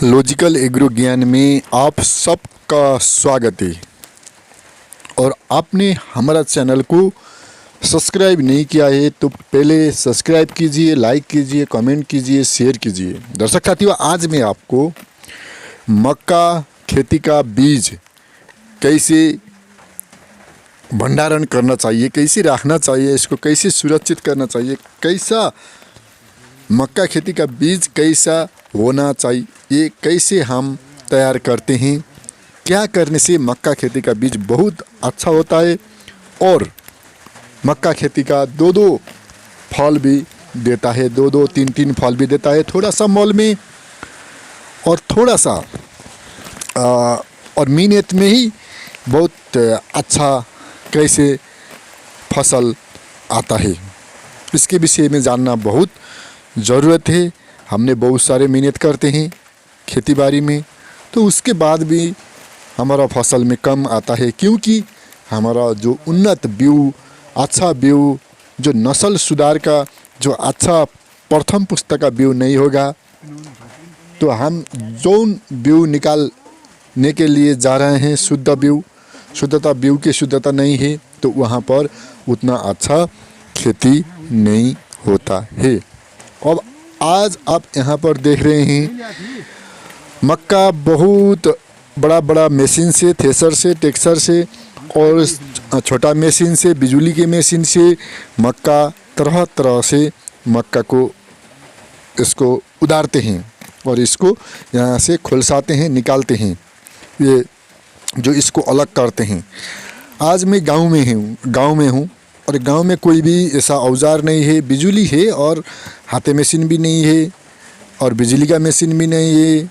Logical agro ज्ञान में आप सबका स्वागत है। और आपने हमारा चैनल को सब्सक्राइब नहीं किया है तो पहले सब्सक्राइब कीजिए, लाइक कीजिए, कमेंट कीजिए, शेयर कीजिए। दर्शक साथियों, आज मैं आपको मक्का खेती का बीज कैसे भंडारण करना चाहिए, कैसे रखना चाहिए, इसको कैसे सुरक्षित करना चाहिए, कैसा मक्का खेती का बीज कैसा होना चाहिए, ये कैसे हम तैयार करते हैं, क्या करने से मक्का खेती का बीज बहुत अच्छा होता है और मक्का खेती का दो फल भी देता है, दो तीन फल भी देता है, थोड़ा सा मोल में और थोड़ा सा और मेहनत में ही बहुत अच्छा कैसे फसल आता है, इसके विषय में जानना बहुत ज़रूरत है। हमने बहुत सारे मेहनत करते हैं खेती बाड़ी में, तो उसके बाद भी हमारा फसल में कम आता है, क्योंकि हमारा जो उन्नत बीज, अच्छा बीज, जो नस्ल सुधार का जो अच्छा प्रथम पुस्तक का बीज नहीं होगा, तो हम जो बीज निकालने के लिए जा रहे हैं शुद्ध बीज, शुद्धता बीज की शुद्धता नहीं है, तो वहाँ पर उतना अच्छा खेती नहीं होता है। अब आज आप यहाँ पर देख रहे हैं मक्का बहुत बड़ा बड़ा मशीन से, थ्रेसर से, ट्रैक्टर से और छोटा मशीन से, बिजली के मशीन से मक्का तरह तरह से मक्का को इसको उतारते हैं और इसको यहाँ से खुलसाते हैं, निकालते हैं, ये जो इसको अलग करते हैं। आज मैं गांव में हूँ और गांव में कोई भी ऐसा औजार नहीं है, बिजली है और हाथे मशीन भी नहीं है और बिजली का मशीन भी नहीं है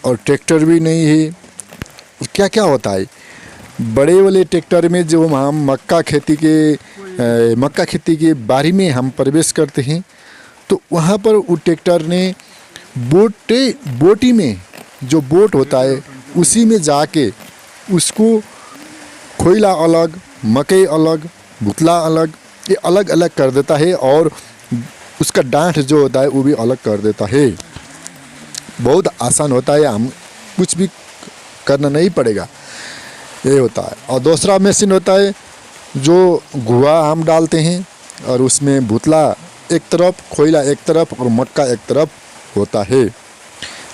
और ट्रैक्टर भी नहीं है। क्या क्या होता है बड़े वाले ट्रैक्टर में, जो हम मक्का खेती के बारी में हम प्रवेश करते हैं, तो वहाँ पर वो ट्रैक्टर ने बोटी में जो बोट होता है उसी में जाके उसको खोइला अलग, मकई अलग, भुतला अलग, ये अलग अलग कर देता है और उसका डांठ जो होता है वो भी अलग कर देता है। बहुत आसान होता है, हम कुछ भी करना नहीं पड़ेगा, ये होता है। और दूसरा मशीन होता है जो गुआ हम डालते हैं और उसमें भुतला एक तरफ, खोइला एक तरफ और मक्का एक तरफ होता है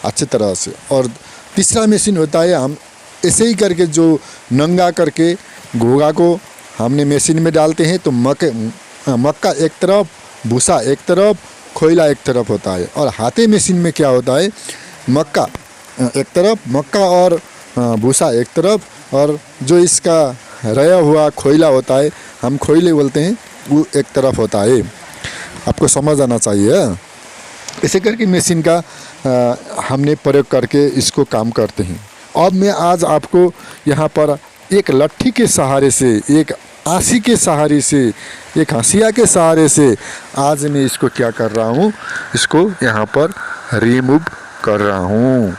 अच्छी तरह से। और तीसरा मशीन होता है हम ऐसे ही करके जो नंगा करके घोगा को हमने मशीन में डालते हैं, तो मक्का एक तरफ, भूसा एक तरफ, खोइला एक तरफ होता है। और हाथे मशीन में क्या होता है, मक्का एक तरफ, मक्का और भूसा एक तरफ, और जो इसका रया हुआ खोइला होता है, हम खोइले बोलते हैं, वो एक तरफ होता है। आपको समझ आना चाहिए। ऐसे करके मशीन का हमने प्रयोग करके इसको काम करते हैं। अब मैं आज आपको यहाँ पर एक लट्ठी के सहारे से, एक आंसी के सहारे से, एक हंसिया के सहारे से आज मैं इसको क्या कर रहा हूँ, इसको यहाँ पर रिमूव कर रहा हूँ,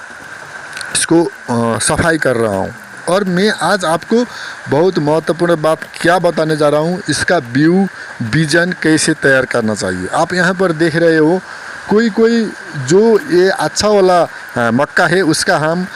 इसको सफाई कर रहा हूँ। और मैं आज आपको बहुत महत्वपूर्ण बात क्या बताने जा रहा हूँ, इसका बीजन कैसे तैयार करना चाहिए। आप यहाँ पर देख रहे हो कोई जो ये अच्छा वाला मक्का है उसका हम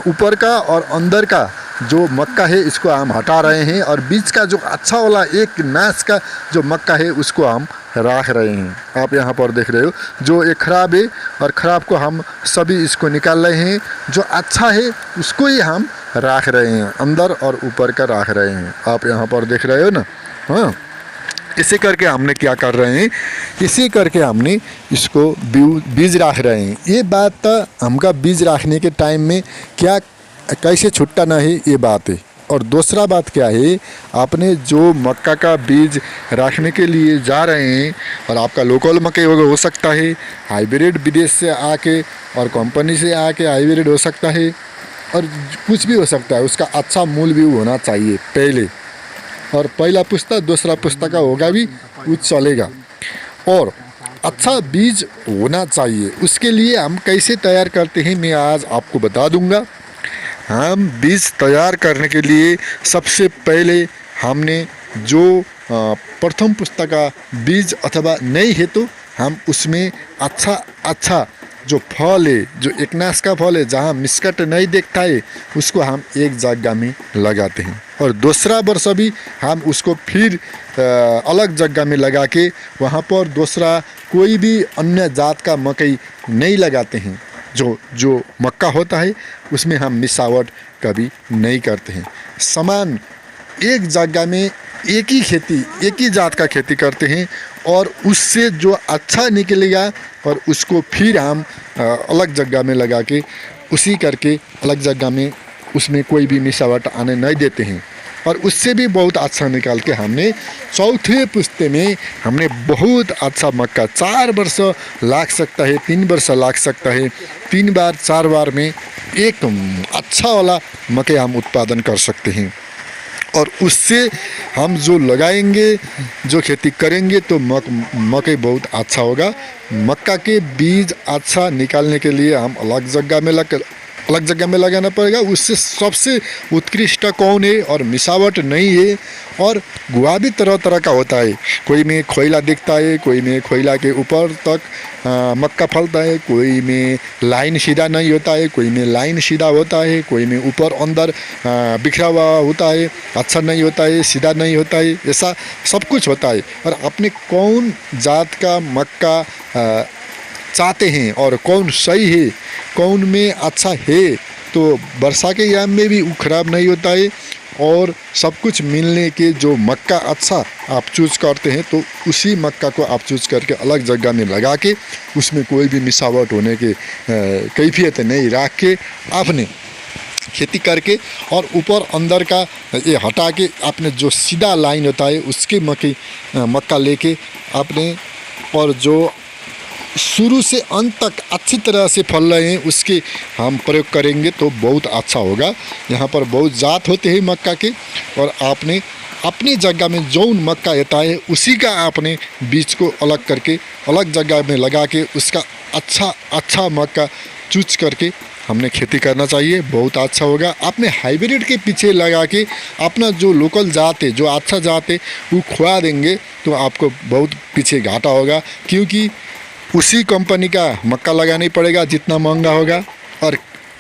ऊपर का और अंदर का जो मक्का है इसको हम हटा रहे हैं, और बीच का जो अच्छा वाला एक नाश का जो मक्का है उसको हम रख रहे हैं। आप यहाँ पर देख रहे हो जो एक ख़राब है और ख़राब को हम सभी इसको निकाल रहे हैं, जो अच्छा है उसको ही हम रख रहे हैं, अंदर और ऊपर का रख रहे हैं। आप यहाँ पर देख रहे हो ना। हाँ, इसे करके हमने क्या कर रहे हैं, इसे करके हमने इसको बीज रख रहे हैं। ये बात हमका बीज रखने के टाइम में क्या कैसे छुट्टा ना है, ये बात है। और दूसरा बात क्या है, आपने जो मक्का का बीज रखने के लिए जा रहे हैं, और आपका लोकल मकई हो सकता है, हाइब्रिड विदेश से आके और कंपनी से आके हाइब्रिड हो सकता है, और कुछ भी हो सकता है, उसका अच्छा मूल भी होना चाहिए पहले, और पहला पुस्ता दूसरा पुस्ता का होगा भी कुछ चलेगा, और अच्छा बीज होना चाहिए। उसके लिए हम कैसे तैयार करते हैं मैं आज आपको बता दूंगा। हम बीज तैयार करने के लिए सबसे पहले हमने जो प्रथम पुस्तक का बीज अथवा नहीं है तो हम उसमें अच्छा जो फल है, जो एकनास का फल है, जहाँ मिस्कट नहीं देखता है, उसको हम एक जगह में लगाते हैं और दूसरा वर्ष भी हम उसको फिर अलग जगह में लगा के वहाँ पर दूसरा कोई भी अन्य जात का मकई नहीं लगाते हैं। जो मक्का होता है उसमें हम मिसावट कभी नहीं करते हैं। समान एक जगह में एक ही खेती, एक ही जात का खेती करते हैं और उससे जो अच्छा निकलेगा और उसको फिर हम अलग जगह में लगा के उसी करके अलग जगह में उसमें कोई भी मिसावट आने नहीं देते हैं और उससे भी बहुत अच्छा निकाल के हमने चौथे पुस्ते में हमने बहुत अच्छा मक्का 4 वर्ष लाग सकता है, 3 वर्ष लाग सकता है, 3 बार 4 बार में एक अच्छा वाला मकई हम उत्पादन कर सकते हैं और उससे हम जो लगाएंगे, जो खेती करेंगे तो मकई बहुत अच्छा होगा। मक्का के बीज अच्छा निकालने के लिए हम अलग जगह में लगाना पड़ेगा। उससे सबसे उत्कृष्ट कौन है और मिसावट नहीं है और गुआ भी तरह तरह का होता है। कोई में खोइला दिखता है, कोई में खोइला के ऊपर तक मक्का फलता है, कोई में लाइन सीधा नहीं होता है, कोई में लाइन सीधा होता है, कोई में ऊपर अंदर बिखरा हुआ होता है, अच्छा नहीं होता है, सीधा नहीं होता है, ऐसा सब कुछ होता है। और अपने कौन जात का मक्का चाहते हैं और कौन सही है, कौन में अच्छा है, तो वर्षा के याम में भी वो खराब नहीं होता है और सब कुछ मिलने के जो मक्का अच्छा आप चूज करते हैं तो उसी मक्का को आप चूज करके अलग जगह में लगा के उसमें कोई भी मिसावट होने के कैफियत नहीं रख के आपने खेती करके और ऊपर अंदर का ये हटा के आपने जो सीधा लाइन होता है उसके मक्का लेके आपने और जो शुरू से अंत तक अच्छी तरह से फल रहे हैं उसके हम प्रयोग करेंगे तो बहुत अच्छा होगा। यहाँ पर बहुत जात होते हैं मक्का के और आपने अपनी जगह में जौन मक्का होता है उसी का आपने बीज को अलग करके अलग जगह में लगा के उसका अच्छा मक्का चूज करके हमने खेती करना चाहिए, बहुत अच्छा होगा। आपने हाइब्रिड के पीछे लगा के अपना जो लोकल जात है, जो अच्छा जात है वो खुआ देंगे तो आपको बहुत पीछे घाटा होगा, क्योंकि उसी कंपनी का मक्का लगाना पड़ेगा जितना महंगा होगा और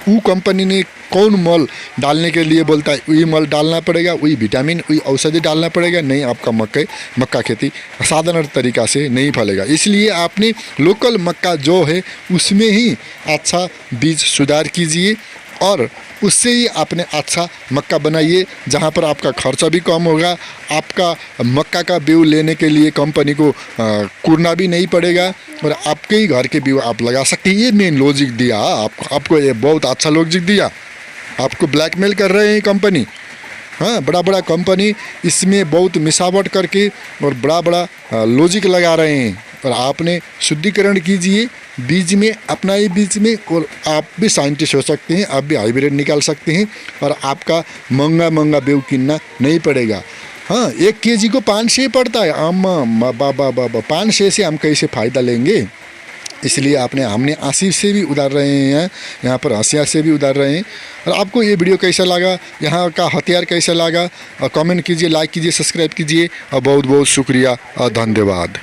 वो कंपनी ने कौन मल डालने के लिए बोलता है वही मल डालना पड़ेगा, वही विटामिन, वही औषधि डालना पड़ेगा, नहीं आपका मक्का खेती साधारण तरीक़ा से नहीं फलेगा। इसलिए आपने लोकल मक्का जो है उसमें ही अच्छा बीज सुधार कीजिए और उससे ही आपने अच्छा मक्का बनाइए जहाँ पर आपका खर्चा भी कम होगा। आपका मक्का का बीज लेने के लिए कंपनी को कूदना भी नहीं पड़ेगा और आपके ही घर के बीज आप लगा सकते हैं। ये मेन लॉजिक दिया आपको, ये बहुत अच्छा लॉजिक दिया। आपको ब्लैकमेल कर रहे हैं कंपनी, हाँ, बड़ा कंपनी इसमें बहुत मिसावट करके और बड़ा लॉजिक लगा रहे हैं और आपने शुद्धिकरण कीजिए बीज में, अपना ही बीज में, और आप भी साइंटिस्ट हो सकते हैं, आप भी हाइब्रिड निकाल सकते हैं और आपका महंगा बेव किनना नहीं पड़ेगा। हाँ, 1 केजी को 500 पड़ता है। बाबा 500 से हम कैसे फ़ायदा लेंगे? इसलिए हमने आसिफ से भी उधार रहे हैं, यहाँ पर हसिया से भी उधार रहे हैं। और आपको ये वीडियो कैसा लगा, यहाँ का हथियार कैसा लगा, कमेंट कीजिए, लाइक कीजिए, सब्सक्राइब कीजिए और बहुत बहुत शुक्रिया और धन्यवाद।